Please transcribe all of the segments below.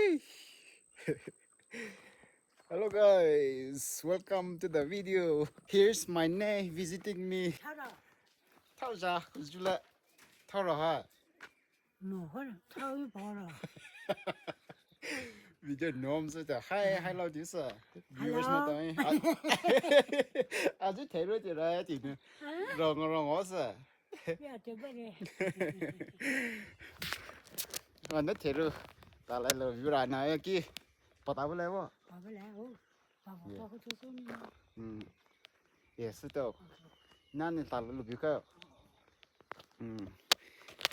Whee! Hello guys, welcome to the video. Here's my name visiting me. Tauja, Jula, Tauja. No, tao 봐라. Video nom so the hi hello this viewers na Hello. tayo. A주 대로 들어야 되네. 롱롱 어서. 야, 대박이네. 완전 대로 달라로 view라 나 여기 받아 볼래요? 봐볼래? 봐봐, 저 손이. 예, 쓰도. 나는 달라로 비가요.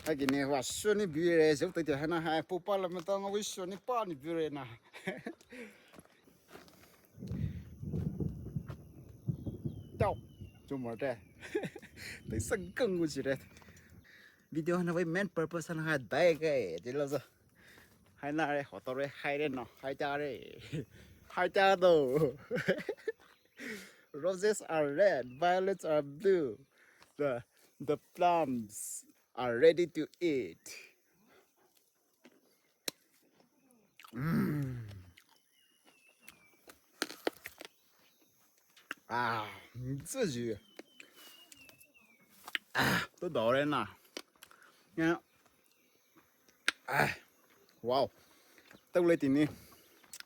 하긴 와 손이 비에 저부터 저 하나 하 뽑발라면 또 우리 손이 빠니 비에나. Đâu chung mở ra tới sân cưng của chị đây video nó với main purpose nó hai tay cái chỉ là sao hai na đây họ tao đây hai đây nó hai cha đây hai cha đâu roses are red violets are blue the plums are ready to eat à这句à tôi đổ lên nào nha à wow tao lấy tiền đi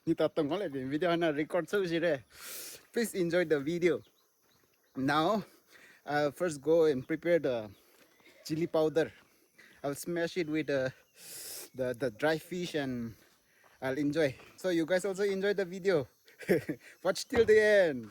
như tao từng có lại tiền video này record sâu gì đây please enjoy the video now first go and prepare the chili powder I'll smash it with the dry fish and I'll enjoy so you guys also enjoy the video watch till the end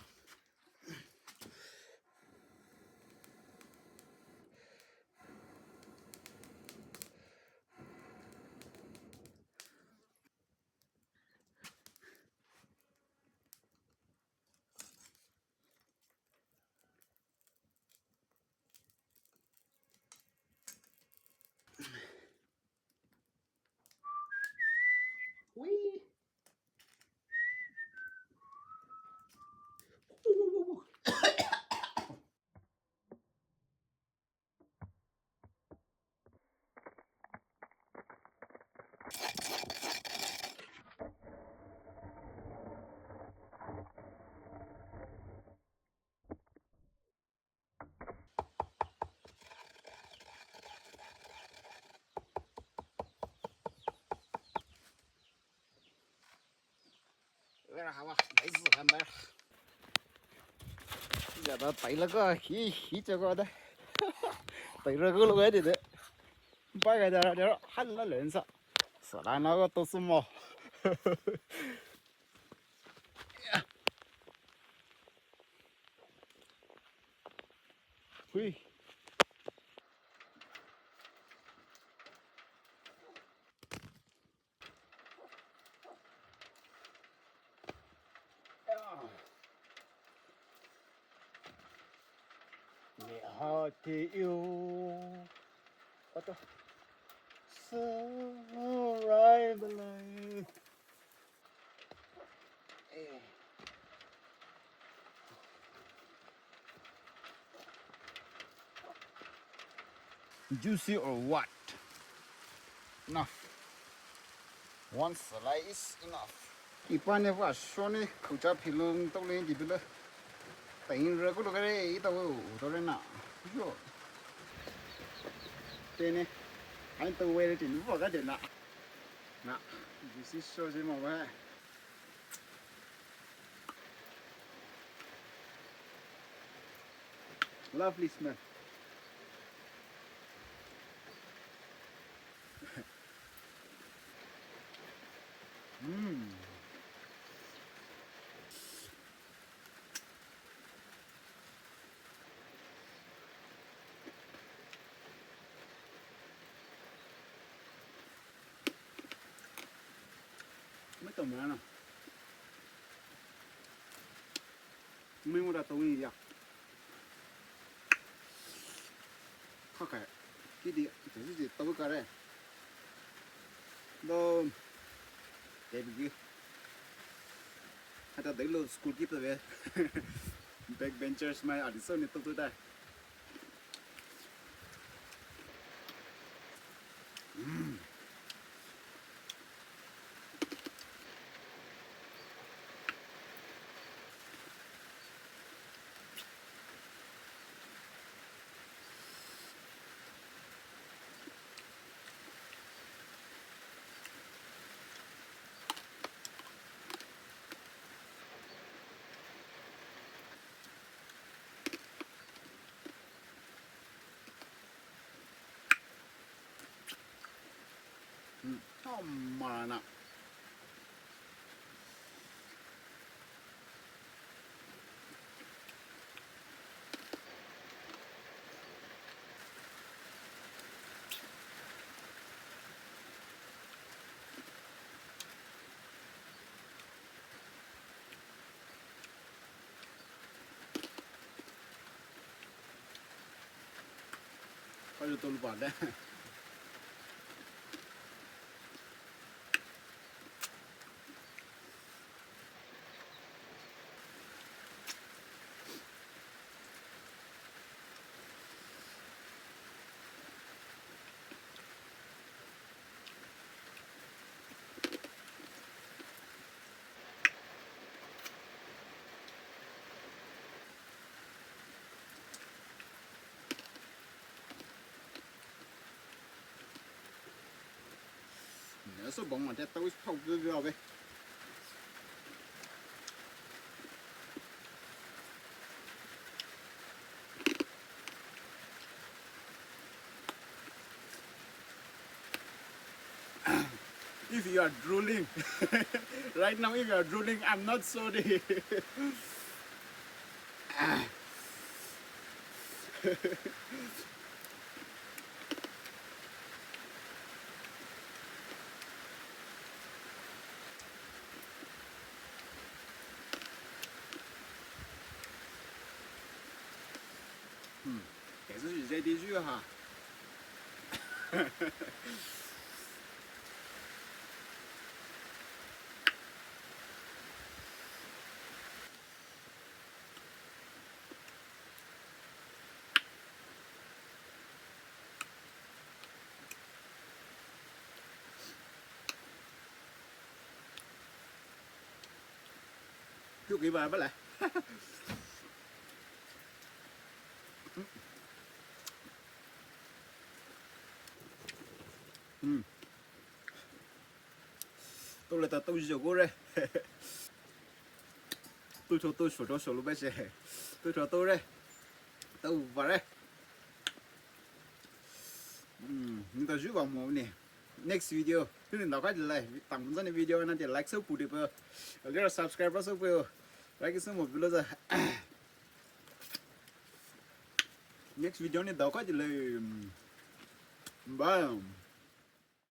Whee! Đây là hả? Đấy giờ làm đây. Giờ tao tẩy là có khí cho coi đấy. Tẩy ra cái lưỡi đấy. Ba cái đó hắn nó lên sợ. Sợ là nó có tô sum mò. Hui. Mẹ họ thì yêu. Ơ tôi. So right below. Juicy or what? Enough. One slice is enough. 이번에 와 손에口罩 필름 또 lên gì nữa. Tỉnh rồi có được cái tao tao lên nào. Yo. Tên này anh tao về thì nó vào cái chuyện nào. Nào, juicy so gì mà vậy? Lovely smell. Mấy tầm nữa nào. Mình đã tao gì vậy? Khác cái cái gì? Cái gì tao cái này? Đó. Cái gì? Hãy để lo school keep rồi. Backbenchers mai ở sau này tôi đây. 好麻呢。快就都了吧的。那时候帮忙这都跑不了呗。If you are drooling, right now if you are drooling, I'm not sorry. 这是热的鱼哈。就给玩不来。都来到都是小个人。都说都说着说路呗些，都说都嘞，都玩嘞。你到鱼王么呢？Next video，就是哪块就来，当真的 video 那就 like 手部的不，那点 subscribe 手不，like 手么不了子。Next video 你到块就来，bye。